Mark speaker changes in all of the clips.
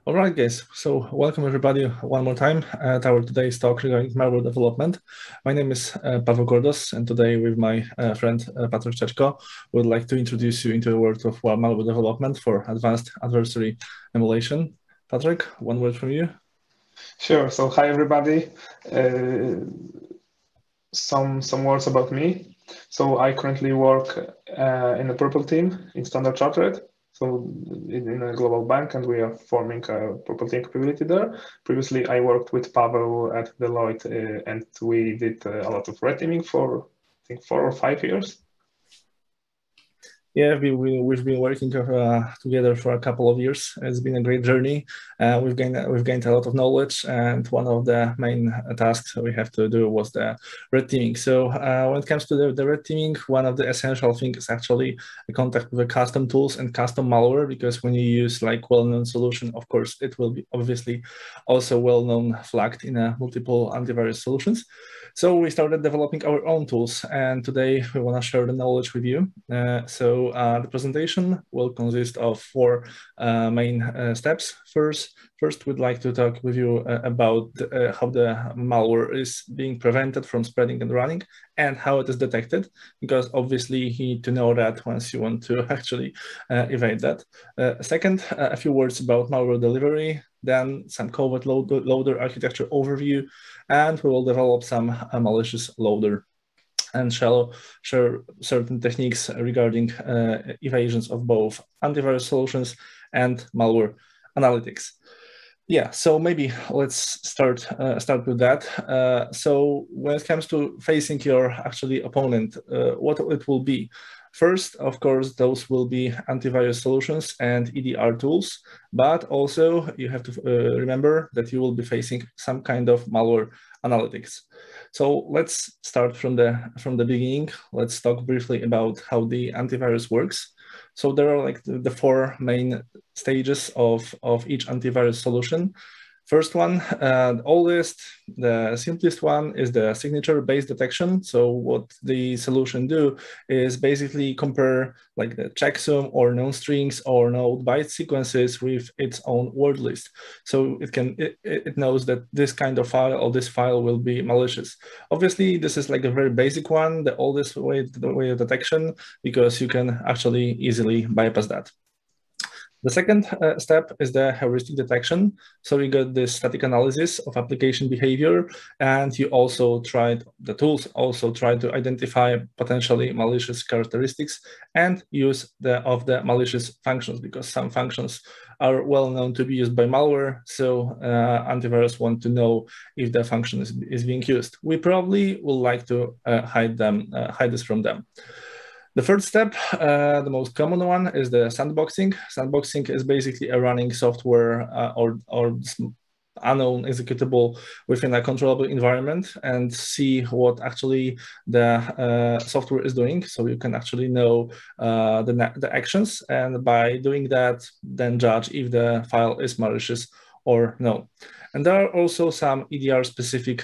Speaker 1: All right, guys. So welcome everybody one more time at our today's talk regarding malware development. My name is Paweł Kordos, and today with my friend Patryk Czeczko, we would like to introduce you into the world of malware development for advanced adversary emulation. Patryk, one word from you.
Speaker 2: Sure. So hi everybody. Some words about me. So I currently work in a purple team in Standard Chartered. So in a global bank, and we are forming a purple team capability there. Previously, I worked with Paweł at Deloitte, and we did a lot of red teaming for I think 4 or 5 years.
Speaker 1: Yeah, we've been working together for a couple of years. It's been a great journey. We've gained a lot of knowledge, and one of the main tasks we have to do was the red teaming. So when it comes to the red teaming, one of the essential things is actually the contact with the custom tools and custom malware, because when you use like well-known solution, of course, it will be obviously also well-known flagged in multiple antivirus solutions. So we started developing our own tools, and today we want to share the knowledge with you. So the presentation will consist of 4 main steps. First, we'd like to talk with you about how the malware is being prevented from spreading and running, and how it is detected, because obviously you need to know that once you want to actually evade that. Second, a few words about malware delivery, then some covert loader architecture overview, and we will develop some malicious loader and shall share certain techniques regarding evasions of both antivirus solutions and malware analytics. Yeah, so maybe let's start with that. So when it comes to facing your actually opponent, what it will be. First, of course, those will be antivirus solutions and EDR tools, but also you have to remember that you will be facing some kind of malware analytics. So let's start from the beginning. Let's talk briefly about how the antivirus works. So there are like the 4 main stages of each antivirus solution. First one, the oldest, the simplest one is the signature-based detection. So what the solution do is basically compare like the checksum or known strings or known byte sequences with its own word list. So it knows that this kind of file or this file will be malicious. Obviously, this is like a very basic one, the oldest way of detection, because you can actually easily bypass that. The second step is the heuristic detection. So you got this static analysis of application behavior, and the tools also try to identify potentially malicious characteristics and use the malicious functions, because some functions are well known to be used by malware. So antivirus want to know if the function is being used. We probably would like to hide this from them. The third step, the most common one, is the sandboxing. Sandboxing is basically a running software or unknown executable within a controllable environment and see what actually the software is doing. So you can actually know the actions, and by doing that, then judge if the file is malicious or no. And there are also some EDR-specific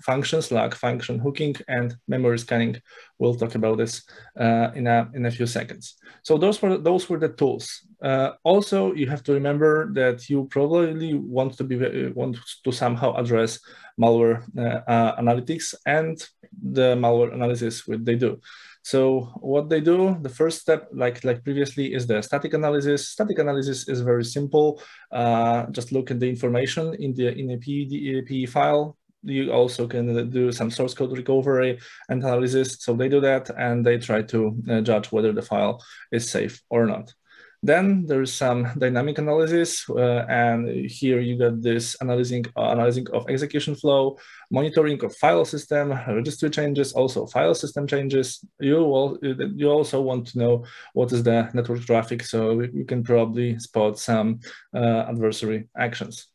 Speaker 1: functions like function hooking and memory scanning. We'll talk about this in a few seconds. So those were the tools. Also, you have to remember that you probably want to somehow address malware analytics and the malware analysis what they do. So what they do, the first step, like previously, is the static analysis. Static analysis is very simple. Just look at the information in a PE file. You also can do some source code recovery and analysis. So they do that, and they try to judge whether the file is safe or not. Then there's some dynamic analysis, and here you got this analyzing of execution flow, monitoring of file system, registry changes, also file system changes. You also want to know what is the network traffic, so you can probably spot some adversary actions.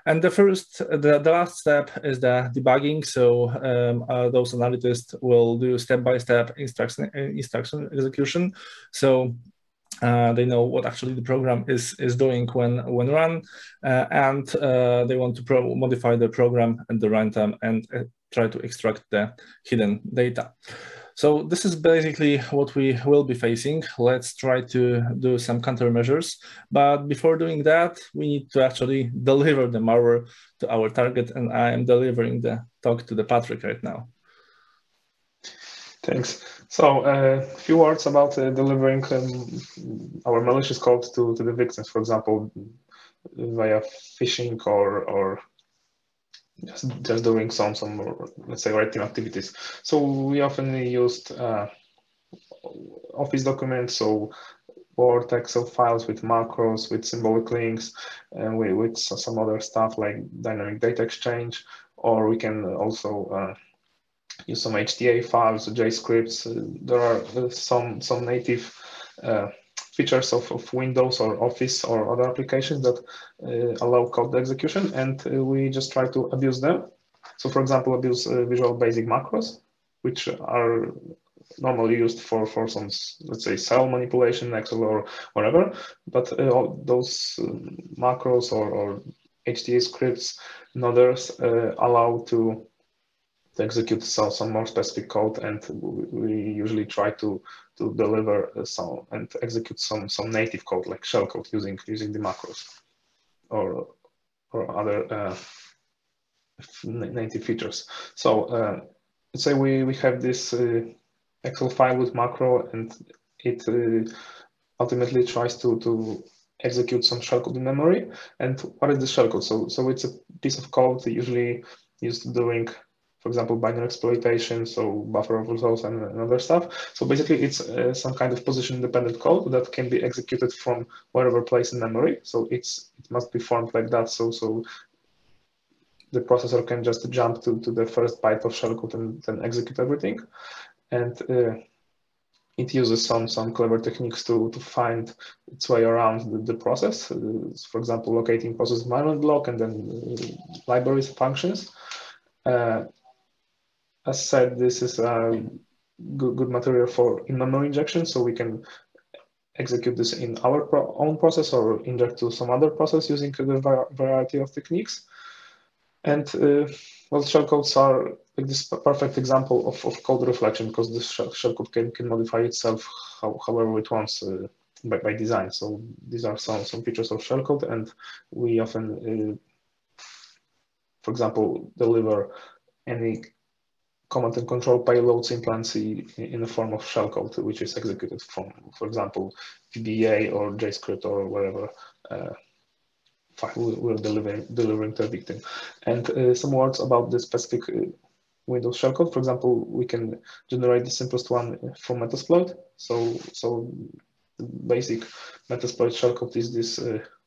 Speaker 1: And the last step is the debugging. So those analysts will do step-by-step instruction execution. So they know what actually the program is doing when run, and they want to modify the program at the runtime and try to extract the hidden data. So this is basically what we will be facing. Let's try to do some countermeasures. But before doing that, we need to actually deliver the malware to our target. And I am delivering the talk to the Patryk right now.
Speaker 2: Thanks. So a few words about delivering our malicious code to the victims, for example, via phishing or just doing some let's say red team activities. So we often used Office documents, so Word, Excel files with macros, with symbolic links, and with some other stuff like dynamic data exchange, or we can also use some HTA files, JScripts. There are some native features of Windows or Office or other applications that allow code execution, and we just try to abuse them. So for example, abuse Visual Basic macros, which are normally used for some, let's say, cell manipulation, Excel or whatever, but all those macros or HTA scripts and others allow to execute some more specific code, and we usually try to deliver some and execute some native code like shellcode using the macros or other native features. So let's say we have this Excel file with macro, and it ultimately tries to execute some shellcode in memory. And what is the shellcode? So it's a piece of code usually used to doing, for example, binary exploitation, so buffer overflows and other stuff. So basically, it's some kind of position-independent code that can be executed from wherever place in memory. So it must be formed like that. So the processor can just jump to the first byte of shellcode and then execute everything. And it uses some clever techniques to find its way around the process. For example, locating process environment block and then libraries functions. As said, this is a good material for in-memory injection, so we can execute this in our own process or inject to some other process using a variety of techniques. And well, shellcodes are like this perfect example of code reflection, because this shellcode can modify itself however it wants by design. So these are some features of shellcode, and we often, for example, deliver any command and control payloads implancy in the form of shellcode, which is executed from, for example, VBA or JScript or whatever file we're delivering to a victim. And some words about the specific Windows shellcode. For example, we can generate the simplest one from Metasploit. So the basic Metasploit shellcode is this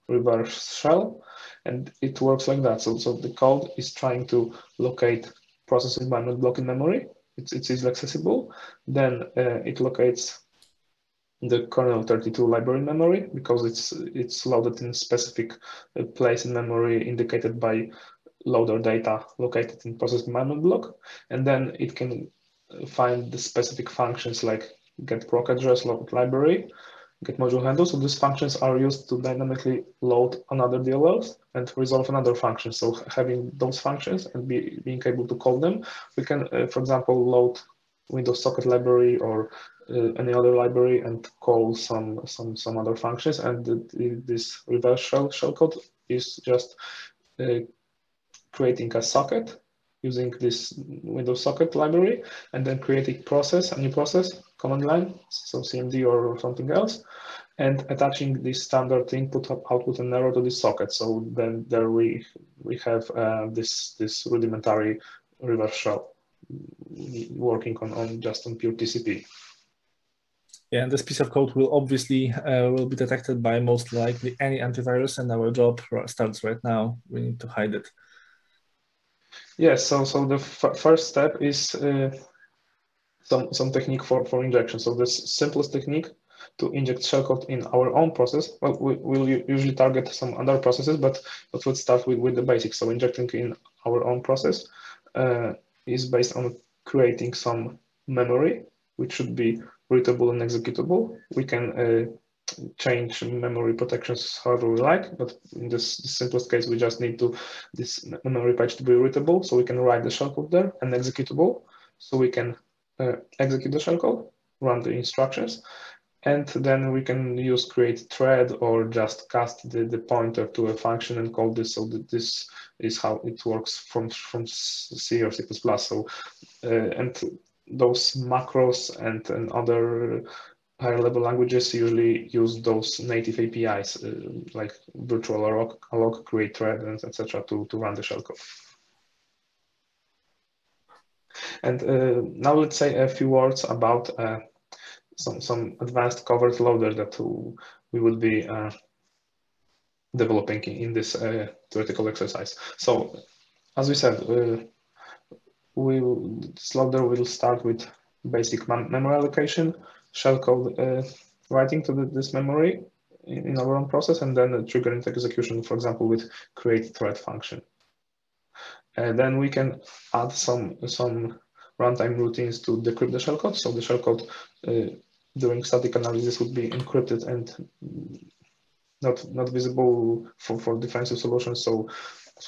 Speaker 2: reverse shell, and it works like that. So the code is trying to locate process environment block in memory. It's easily accessible. Then it locates the kernel 32 library memory, because it's loaded in a specific place in memory indicated by loader data located in process environment block. And then it can find the specific functions like get proc address, load library, get module handle. So these functions are used to dynamically load another DLLs and resolve another function. So having those functions and being able to call them, we can, for example, load Windows socket library or any other library and call some other functions. And this reverse shellcode is just creating a socket using this Windows socket library, and then creating a new process, command line, so CMD or something else, and attaching this standard input, output, and error to this socket. So then there we have this rudimentary reverse shell working on just on pure TCP.
Speaker 1: Yeah, and this piece of code will obviously will be detected by most likely any antivirus, and our job starts right now. We need to hide it.
Speaker 2: Yes, so the first step is some technique for injection. So the simplest technique to inject shellcode in our own process. Well, we'll usually target some other processes, but we'll start with the basics. So injecting in our own process is based on creating some memory, which should be readable and executable. We can change memory protections however we like, but in this simplest case, we just need this memory page to be readable, so we can write the shellcode there, and executable, so we can execute the shellcode, run the instructions, and then we can use create thread or just cast the pointer to a function and call this. So that this is how it works from C or C++. So and those macros and other higher level languages usually use those native APIs like virtual alloc, create thread, and etc. to run the shellcode. And now let's say a few words about some advanced covert loader that we would be developing in this theoretical exercise. So, as we said, this loader will start with basic memory allocation, shellcode writing to this memory in our own process, and then triggering execution, for example, with create thread function. And then we can add some runtime routines to decrypt the shellcode. So the shellcode during static analysis would be encrypted and not visible for defensive solutions. So,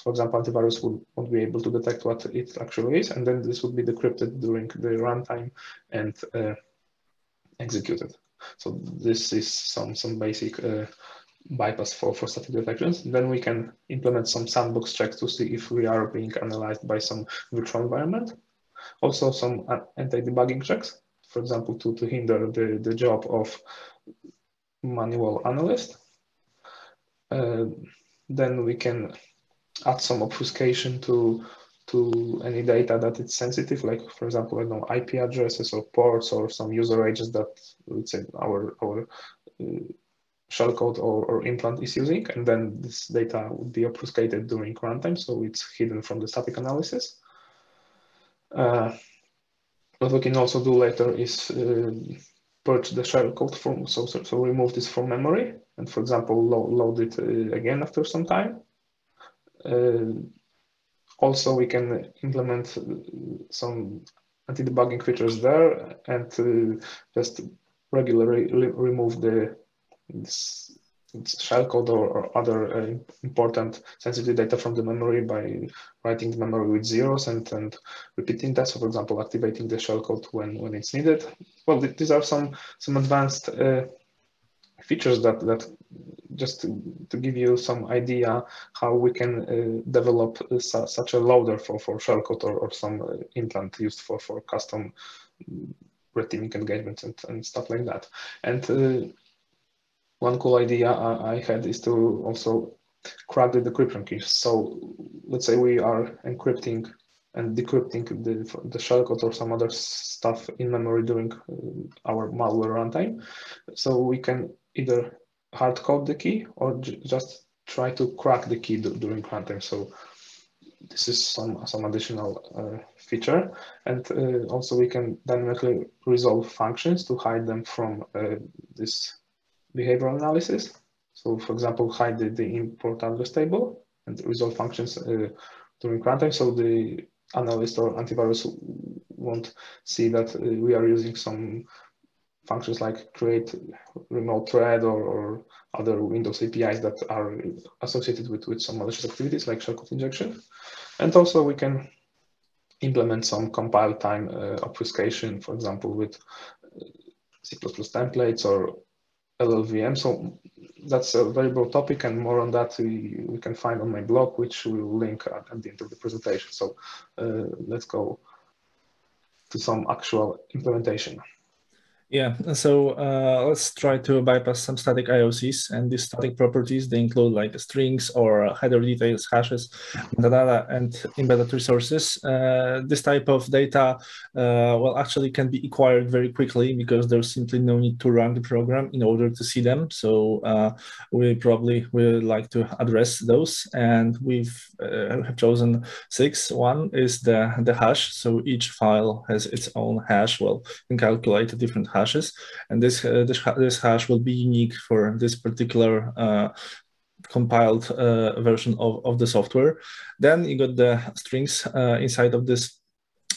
Speaker 2: for example, antivirus won't be able to detect what it actually is, and then this would be decrypted during the runtime and executed. So this is some basic bypass for static detections. Then we can implement some sandbox checks to see if we are being analyzed by some virtual environment. Also some anti-debugging checks, for example, to hinder the job of manual analyst. Then we can add some obfuscation to any data that is sensitive, like, for example, I don't know, IP addresses or ports or some user ages that, let's say, our shellcode or implant is using, and then this data would be obfuscated during runtime, so it's hidden from the static analysis. What we can also do later is purge the shellcode from, so remove this from memory, and, for example, load it again after some time. Also, we can implement some anti-debugging features there and just regularly remove this shellcode or other important sensitive data from the memory by writing the memory with zeros and repeating that. So, for example, activating the shellcode when it's needed. Well, these are some advanced features that just to give you some idea how we can develop such a loader for shellcode or some implant used for custom red teaming engagements and stuff like that. And one cool idea I had is to also crack the decryption keys. So let's say we are encrypting and decrypting the shellcode or some other stuff in memory during our malware runtime. So we can either hard code the key or just try to crack the key during runtime. So this is some additional feature. And also we can dynamically resolve functions to hide them from this behavioral analysis. So, for example, hide the import address table and resolve functions during runtime, so the analyst or antivirus won't see that we are using some functions like create remote thread or other Windows APIs that are associated with some malicious activities like shellcode injection. And also we can implement some compile time obfuscation, for example, with C++ templates or LLVM. So that's a very broad topic, and more on that we can find on my blog, which we will link at the end of the presentation. So let's go to some actual implementation.
Speaker 1: Yeah, so let's try to bypass some static IOCs, and these static properties, they include like strings or header details, hashes, metadata, and embedded resources. This type of data, well, actually can be acquired very quickly because there's simply no need to run the program in order to see them. So we probably will like to address those, and we've have chosen 6. One is the hash. So each file has its own hash. Well, you can calculate a different hash hashes, and this hash will be unique for this particular compiled version of the software. Then you got the strings inside of this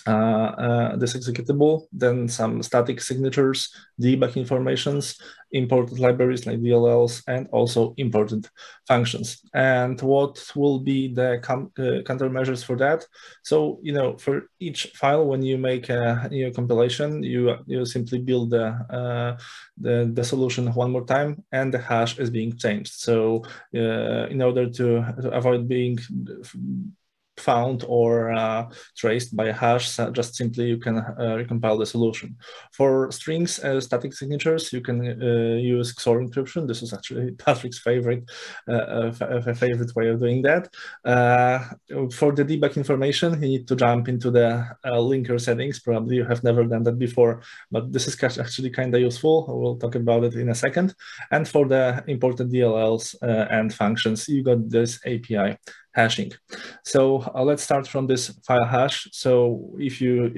Speaker 1: this executable, then some static signatures, debug informations, imported libraries like DLLs, and also imported functions. And what will be the countermeasures for that? So, for each file, when you make a new compilation, you simply build the solution one more time, and the hash is being changed. So, in order to avoid being found or traced by a hash, just simply you can recompile the solution. For strings, static signatures, you can use XOR encryption. This is actually Patryk's favorite way of doing that. For the debug information, you need to jump into the linker settings. Probably you have never done that before, but this is actually kind of useful. We'll talk about it in a second. And for the imported DLLs and functions, you got this API hashing. So let's start from this file hash. So if you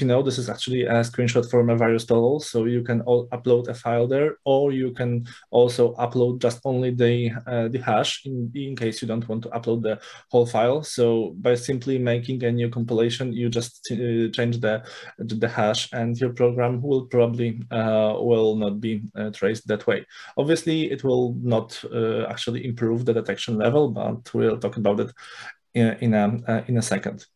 Speaker 1: know, this is actually a screenshot from a virus total. So you can upload a file there, or you can also upload just only the hash in case you don't want to upload the whole file. So by simply making a new compilation, you just change the hash, and your program will probably will not be traced that way. Obviously, it will not actually improve the detection level, but we'll talk about it in a second.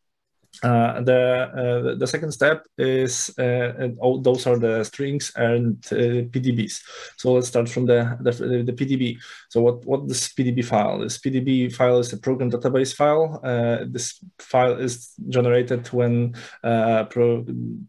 Speaker 1: The second step is those are the strings and PDBs. So let's start from the PDB. So what this PDB file is? PDB file is a program database file. This file is generated when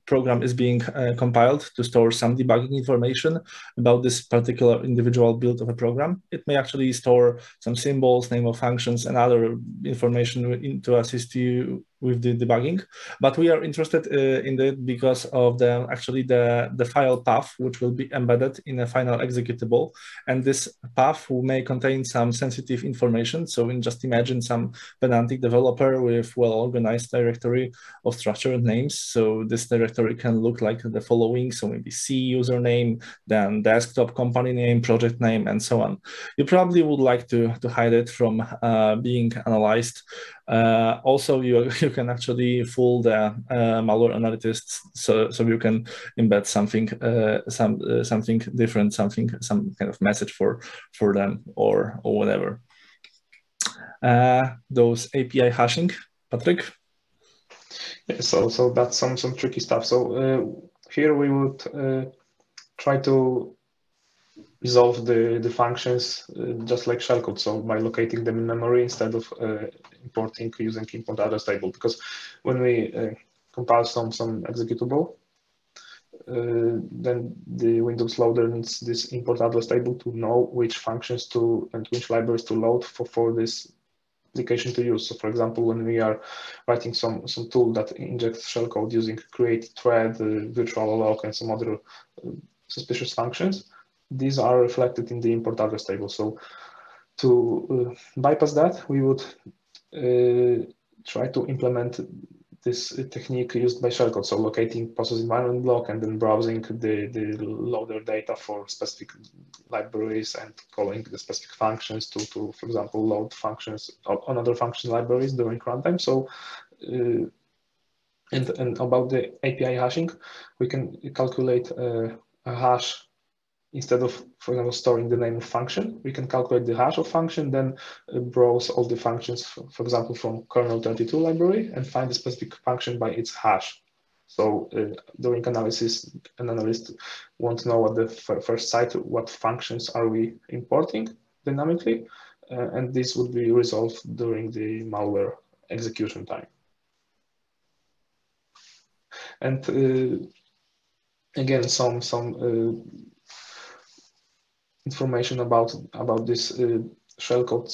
Speaker 1: program is being compiled to store some debugging information about this particular individual build of a program. It may actually store some symbols, name of functions, and other information to assist you with the debugging, but we are interested in it because of the file path, which will be embedded in a final executable, and this path may contain some sensitive information. So just imagine some pedantic developer with well-organized directory of structured names. So this directory can look like the following: so maybe C username, then desktop company name, project name, and so on. You probably would like to hide it from being analyzed. Also, you can actually fool the malware analysts, so you can embed something something different, some kind of message for them or whatever. Those API hashing, Patryk?
Speaker 2: Yeah, so that's some tricky stuff. So here we would try to resolve the functions just like shellcode, so by locating them in memory instead of importing using import address table. Because when we compile some executable, then the Windows loader needs this import address table to know which functions and which libraries to load for this application to use. So for example, when we are writing some tool that injects shellcode using create thread, virtual alloc, and some other suspicious functions, these are reflected in the import address table. So to bypass that, we would try to implement this technique used by shellcode. So locating process environment block and then browsing the loader data for specific libraries and calling the specific functions to for example, load functions on other function libraries during runtime. So and about the API hashing, we can calculate a hash. Instead of, for example, storing the name of function, we can calculate the hash of function, then browse all the functions, for example, from kernel 32 library, and find the specific function by its hash. So during analysis, an analyst won't know at the first sight what functions are we importing dynamically, and this would be resolved during the malware execution time. And again, some information about this shellcode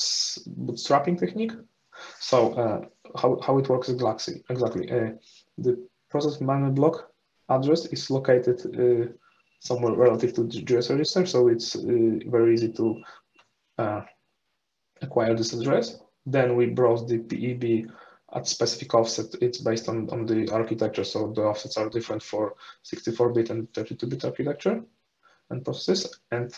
Speaker 2: bootstrapping technique. So how it works exactly? The process environment block address is located somewhere relative to the JS register, so it's very easy to acquire this address. Then we browse the PEB at specific offset. It's based on the architecture, so the offsets are different for 64-bit and 32-bit architecture and processes. And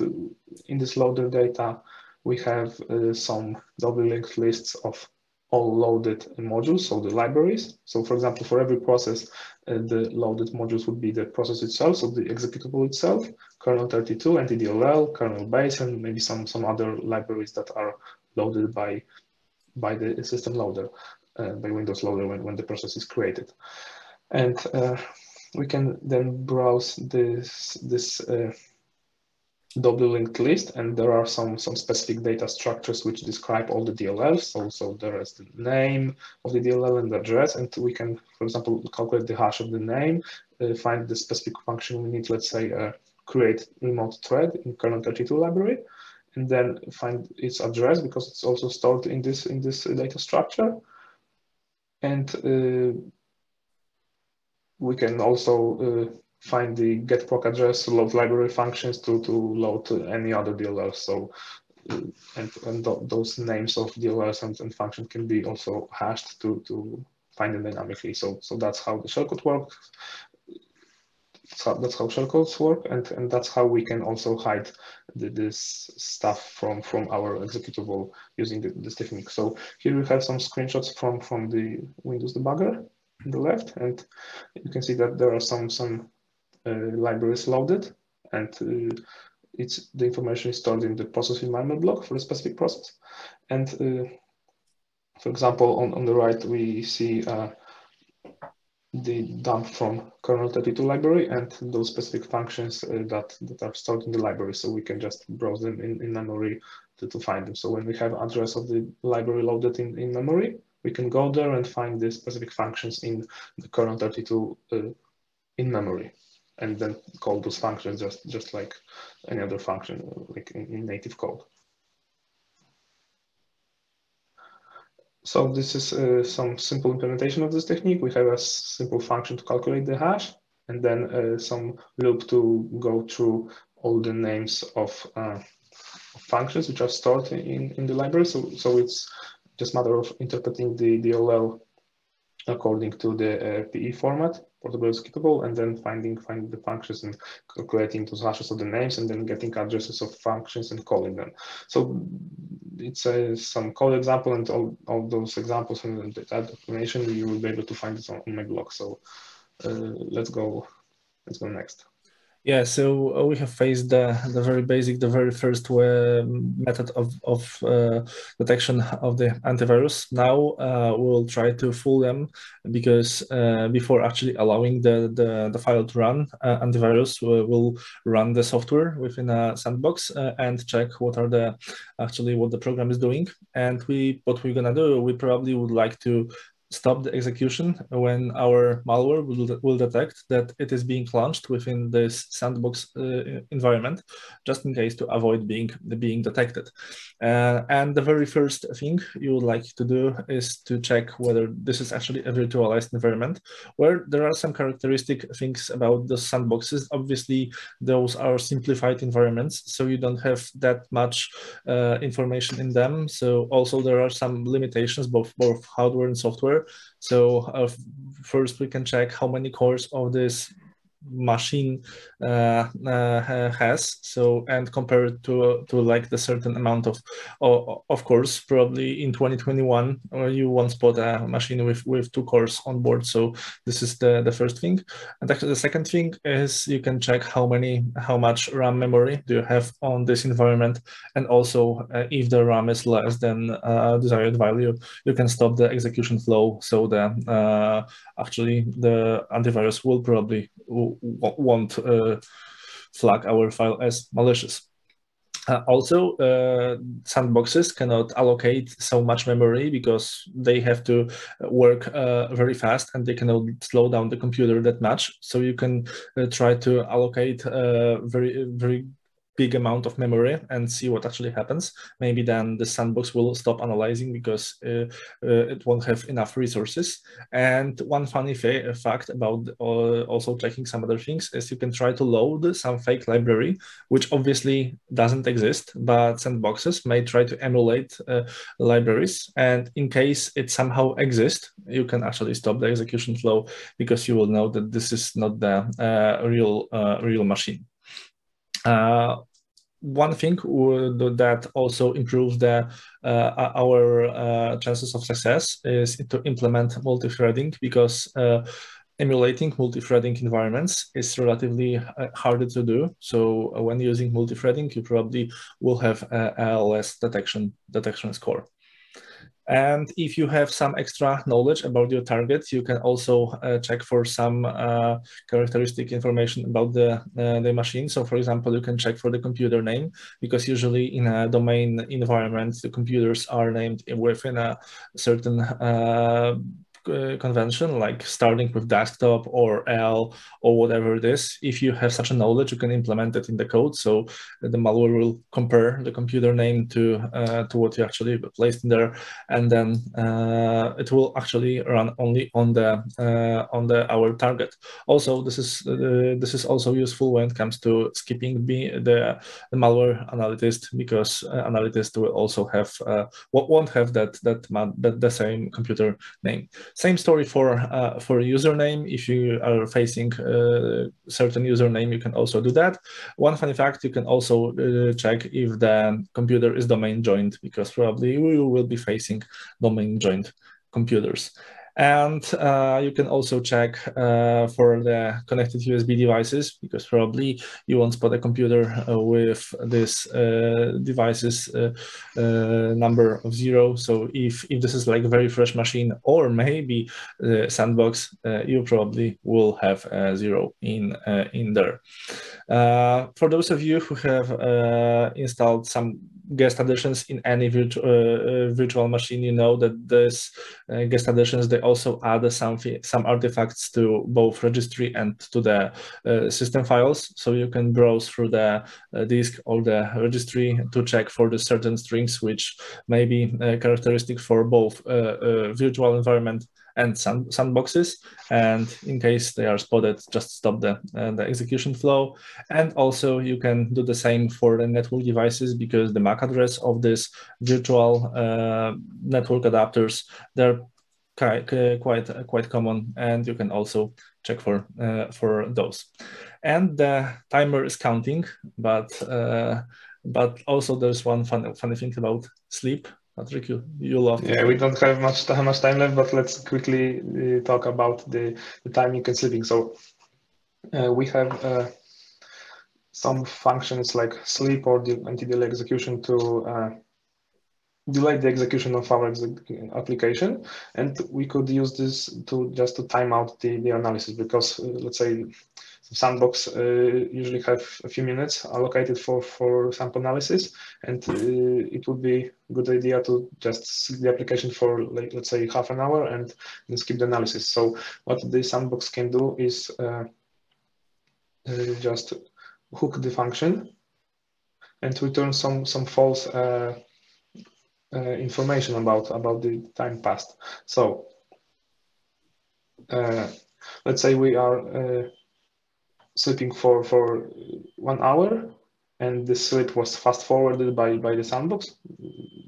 Speaker 2: in this loader data, we have some double linked lists of all loaded modules, so the libraries. So for example, for every process, the loaded modules would be the process itself, so the executable itself, kernel 32, anti-DLL, kernel base, and maybe some other libraries that are loaded by the system loader, by Windows loader when the process is created. And we can then browse this double linked list, and there are some specific data structures which describe all the DLLs. So there is the name of the DLL and the address, and we can, for example, calculate the hash of the name, find the specific function we need, let's say, create remote thread in kernel 32 library, and then find its address because it's also stored in this data structure. And we can also find the get proc address, load library functions to load any other DLL. So those names of DLLs and functions can be also hashed to find them dynamically. So that's how the shellcode works. So that's how shellcodes work, and that's how we can also hide this stuff from our executable using this technique. So here we have some screenshots from the Windows debugger on the left, and you can see that there are some libraries loaded, and the information is stored in the process environment block for a specific process. And for example, on the right we see the dump from kernel 32 library and those specific functions that are stored in the library. So we can just browse them in memory to find them. So when we have address of the library loaded in memory, we can go there and find the specific functions in the kernel 32 in memory, and then call those functions just like any other function, like in native code. So this is some simple implementation of this technique. We have a simple function to calculate the hash, and then some loop to go through all the names of functions which are stored in the library. So it's just a matter of interpreting the DLL according to the PE format, portable executable, and then finding the functions and calculating those hashes of the names, and then getting addresses of functions and calling them. So it's some code example, and all those examples and that documentation you will be able to find it on my blog. So let's go next.
Speaker 1: Yeah, so we have faced the very basic, the very first method of detection of the antivirus. Now we'll try to fool them, because before actually allowing the file to run, antivirus will run the software within a sandbox and check what the program is doing. And what we're gonna do, we probably would like to stop the execution when our malware will detect that it is being launched within this sandbox environment, just in case to avoid being detected. And the very first thing you would like to do is to check whether this is actually a virtualized environment, where there are some characteristic things about the sandboxes. Obviously, those are simplified environments, so you don't have that much information in them. So also there are some limitations, both hardware and software. So first we can check how many cores of this machine has, and compare it to like the certain amount of course. Probably in 2021 you won't spot a machine with 2 cores on board. So this is the first thing. And actually the second thing is you can check how much RAM memory do you have on this environment, and also if the RAM is less than desired value, you can stop the execution flow. So actually the antivirus will probably won't flag our file as malicious. Also, sandboxes cannot allocate so much memory because they have to work very fast, and they cannot slow down the computer that much. So you can try to allocate very, very big amount of memory and see what actually happens. Maybe then the sandbox will stop analyzing because it won't have enough resources. And one funny fact about also checking some other things is you can try to load some fake library, which obviously doesn't exist, but sandboxes may try to emulate libraries. And in case it somehow exists, you can actually stop the execution flow, because you will know that this is not the real machine. one thing that also improves our chances of success is to implement multithreading, because emulating multithreading environments is relatively harder to do. So when using multithreading, you probably will have a less detection score. And if you have some extra knowledge about your target, you can also check for some characteristic information about the machine. So for example, you can check for the computer name, because usually in a domain environment, the computers are named within a certain convention, like starting with desktop or L or whatever it is. If you have such a knowledge, you can implement it in the code. So the malware will compare the computer name to what you actually placed in there, and then it will actually run only on our target. Also, this is also useful when it comes to skipping the malware analyst, because analyst will also have won't have the same computer name. Same story for username. If you are facing a certain username, you can also do that. One funny fact, you can also check if the computer is domain joined, because probably we will be facing domain joined computers. And you can also check for the connected USB devices, because probably you won't spot a computer with this devices number of 0. So if this is like a very fresh machine, or maybe sandbox, you probably will have 0 in there. For those of you who have installed some guest additions in any virtual machine, you know that this guest additions, they also add some artifacts to both registry and to the system files. So you can browse through the disk or the registry to check for the certain strings which may be characteristic for both virtual environment and sandboxes, and in case they are spotted, just stop the execution flow. And also you can do the same for the network devices, because the MAC address of this virtual network adapters, they're quite common, and you can also check for those. And the timer is counting, but also there's one funny thing about sleep. Patryk, you love.
Speaker 2: Yeah, we don't have much time left, but let's quickly talk about the time you can sleeping. So we have some functions like sleep or the anti-delay execution to delay the execution of our application, and we could use this to time out the analysis, because let's say sandbox usually have a few minutes allocated for sample analysis, and it would be a good idea to just sleep the application for, like, let's say half an hour and then skip the analysis. So what the sandbox can do is just hook the function and return some false information about the time passed. So let's say we are sleeping for 1 hour, and the sleep was fast forwarded by the sandbox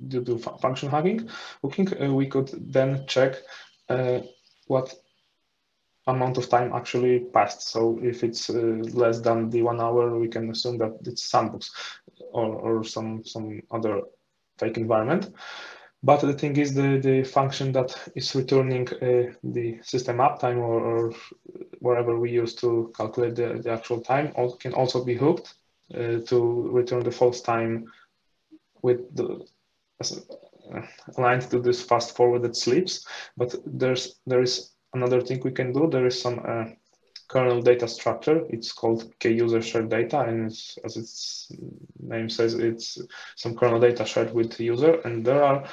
Speaker 2: due to function hooking. We could then check what amount of time actually passed. So if it's less than the 1 hour, we can assume that it's sandbox or some other fake environment. But the thing is, the function that is returning the system uptime or wherever we use to calculate the actual time can also be hooked to return the false time with the aligned to this fast forwarded sleeps. But there is another thing we can do. There is some kernel data structure. It's called KUserData, and as its name says, it's some kernel data shared with the user. And there are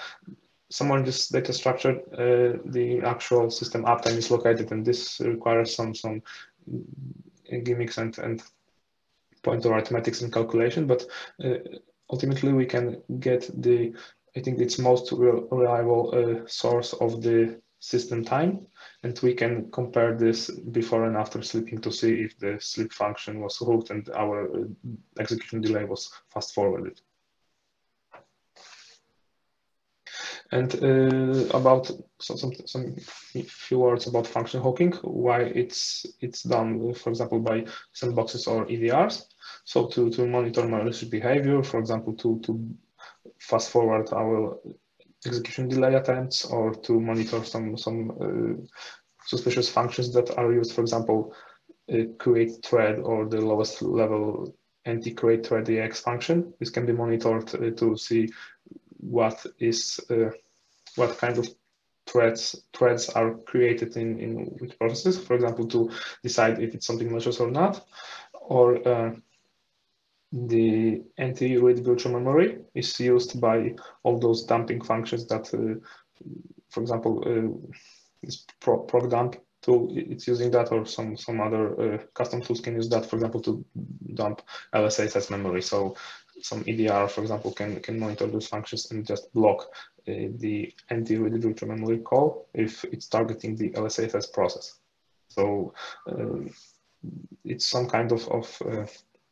Speaker 2: somewhere in this data structure, the actual system uptime is located, and this requires some gimmicks and pointer arithmetics and calculation. But ultimately, we can get I think it's most reliable source of the system time, and we can compare this before and after sleeping to see if the sleep function was hooked and our execution delay was fast forwarded. And about some few words about function hooking, why it's done, for example, by sandboxes or EDRs. So to monitor malicious behavior, for example, to fast forward our execution delay attempts, or to monitor some suspicious functions that are used, for example, create thread or the lowest level anti-create thread EX function. This can be monitored to see what kind of threads are created in which processes, for example, to decide if it's something malicious or not. Or the anti-read virtual memory is used by all those dumping functions that, for example, this proc dump tool, it's using that, or some other custom tools can use that, for example, to dump LSASS memory. So some EDR, for example, can monitor those functions and just block the anti-read virtual memory call if it's targeting the LSASS process. So it's some kind of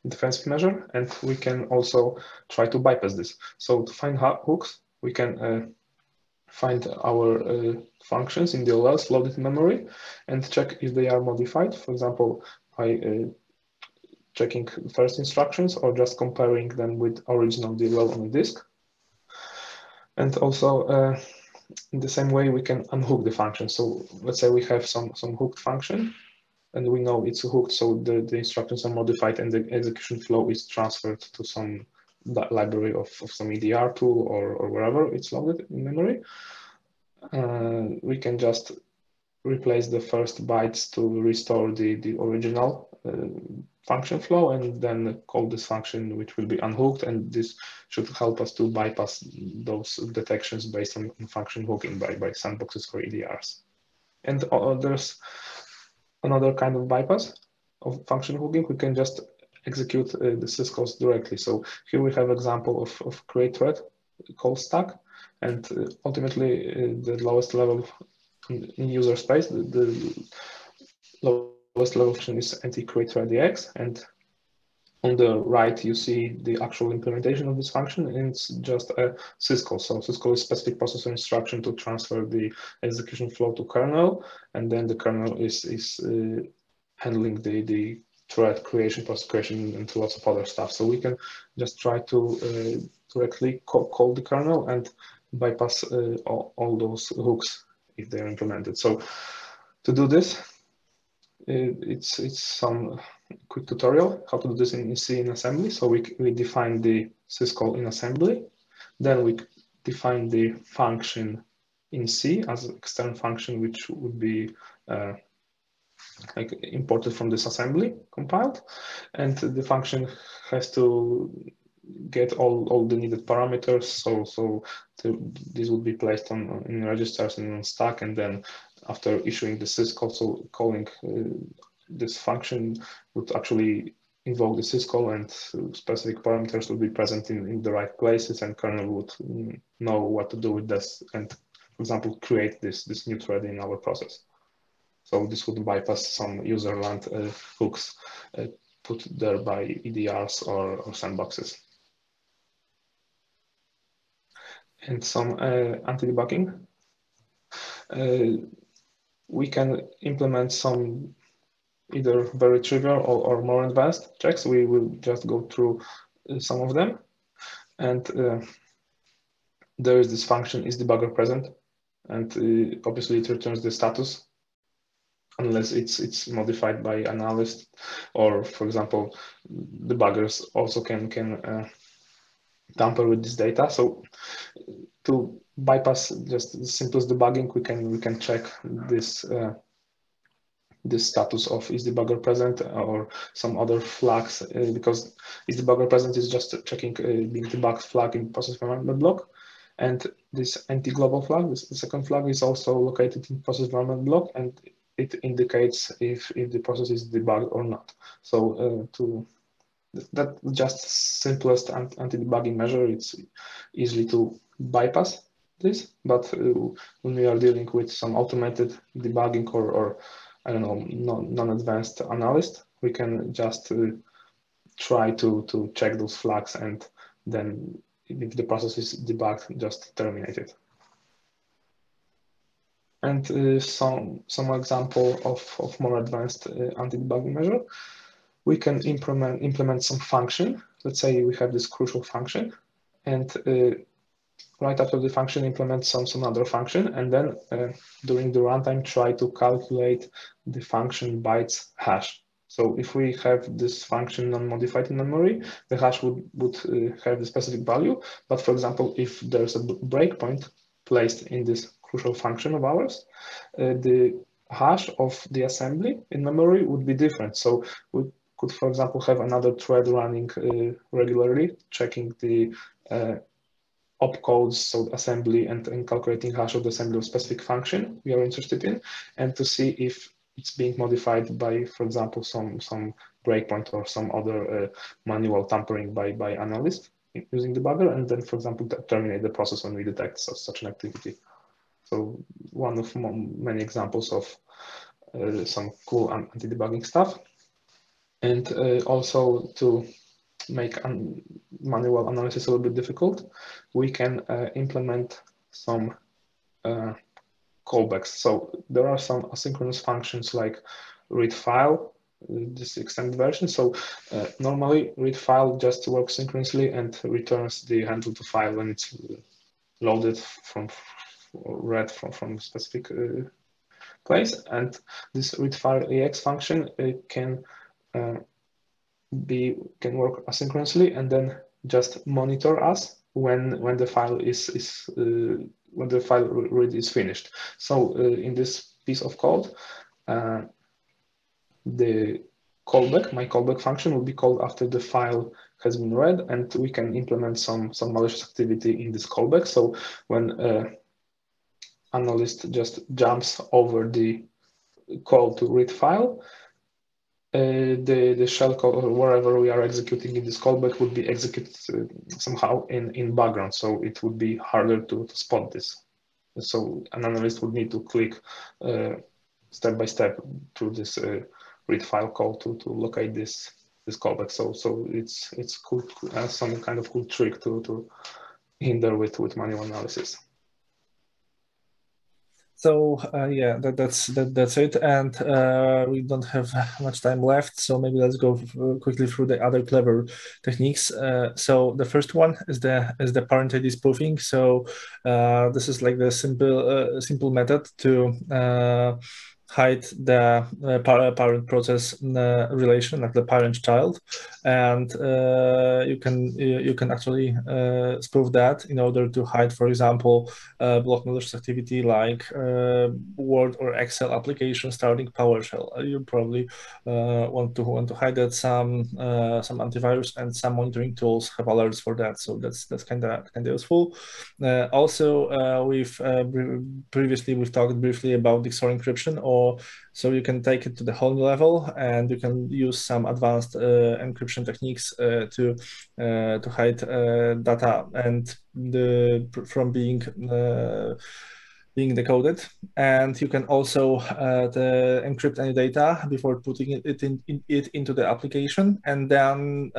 Speaker 2: defensive measure, and we can also try to bypass this. So to find hooks, we can find our functions in the OLs loaded in memory and check if they are modified, for example, by checking first instructions or just comparing them with original DLL on the disk. And also in the same way, we can unhook the function. So let's say we have some hooked function, and we know it's hooked, so the instructions are modified and the execution flow is transferred to some library of some EDR tool or wherever it's loaded in memory. We can just replace the first bytes to restore the original function flow, and then call this function, which will be unhooked, and this should help us to bypass those detections based on function hooking by sandboxes or EDRs. And there's another kind of bypass of function hooking. We can just execute the syscalls directly. So here we have example of create thread call stack, and ultimately the lowest level in user space, the lowest level function is anti-create thread EX, and on the right you see the actual implementation of this function, and it's just a syscall. So syscall is specific processor instruction to transfer the execution flow to kernel, and then the kernel is handling the thread creation, process creation, and lots of other stuff. So we can just try to directly call the kernel and bypass all those hooks if they're implemented. So to do this, it's some quick tutorial how to do this in C in assembly. So we define the syscall in assembly, then we define the function in C as an external function, which would be like imported from this assembly compiled, and the function has to get all the needed parameters. So these would be placed in registers and on stack, and then after issuing the syscall, so calling this function would actually invoke the syscall, and specific parameters would be present in the right places, and kernel would know what to do with this, and for example create this new thread in our process. So this would bypass some user land hooks put there by EDRs or sandboxes. And some anti-debugging. We can implement some either very trivial or more advanced checks. We will just go through some of them. And there is this function is debugger present, and obviously it returns the status unless it's modified by analyst, or for example, debuggers also can tamper with this data. So to bypass just the simplest debugging, we can check this this status of is debugger present or some other flags, because is debugger present is just checking being debugged flag in process environment block, and this anti-global flag, the second flag, is also located in process environment block, and it indicates if the process is debugged or not. So that just simplest anti-debugging measure. It's easily to bypass this, but when we are dealing with some automated debugging or I don't know, non-advanced analyst, we can just try to check those flags, and then if the process is debugged, just terminate it. And some example of more advanced anti-debugging measure. We can implement some function. Let's say we have this crucial function, and right after the function implement some other function, and then during the runtime try to calculate the function bytes hash. So if we have this function non-modified in memory, the hash would have the specific value. But for example, if there's a breakpoint placed in this crucial function of ours, the hash of the assembly in memory would be different. So we could, for example, have another thread running regularly, checking the opcodes, so assembly and calculating hash of the assembly of specific function we are interested in, and to see if it's being modified by, for example, some breakpoint or some other manual tampering by analyst using debugger, and then, for example, terminate the process when we detect such an activity. So one of many examples of some cool anti-debugging stuff. And also to make manual analysis a little bit difficult, we can implement some callbacks. So there are some asynchronous functions like read file, this extended version. So normally read file just works synchronously and returns the handle to file when it's loaded from read from a specific place. And this read file ex function can work asynchronously and then just monitor us when the file when the file read is finished. So in this piece of code, the callback, my callback function, will be called after the file has been read, and we can implement some malicious activity in this callback. So when analyst just jumps over the call to read file, the shellcode or wherever we are executing in this callback would be executed somehow in background, so it would be harder to spot this. So an analyst would need to click step by step through this read file call to locate this callback. So it's cool, some kind of cool trick to hinder with manual analysis.
Speaker 1: So yeah, that's it, and we don't have much time left. So maybe let's go quickly through the other clever techniques. So the first one is the parent ID spoofing. So this is like the simple method to hide the parent process relation, like the parent-child, and you can actually spoof that in order to hide, for example, block malicious activity like Word or Excel application starting PowerShell. You probably want to hide that. Some antivirus and some monitoring tools have alerts for that, so that's kind of useful. Also, previously we've talked briefly about XOR encryption, so you can take it to the whole new level, and you can use some advanced encryption techniques to hide data and from being decoded. And you can also encrypt any data before putting it into the application, and then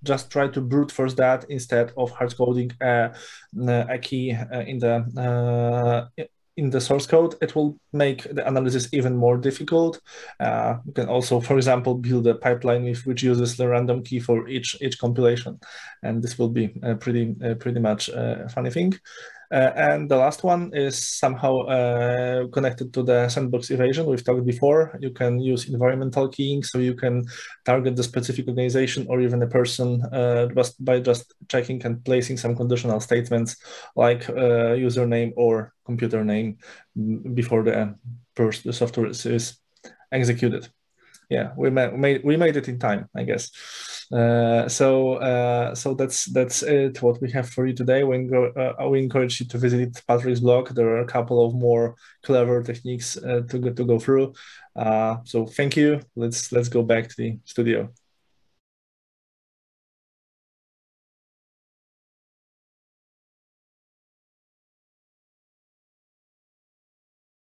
Speaker 1: just try to brute force that instead of hard coding a key in the source code. It will make the analysis even more difficult. You can also, for example, build a pipeline which uses the random key for each compilation, and this will be pretty much a funny thing. And the last one is somehow connected to the sandbox evasion we've talked before. You can use environmental keying, so you can target the specific organization or even a person by just checking and placing some conditional statements like username or computer name before the software is executed. Yeah, we made it in time, I guess. So that's it. What we have for you today. We encourage you to visit Patryk's blog. There are a couple of more clever techniques to go through. So thank you. Let's go back to the studio.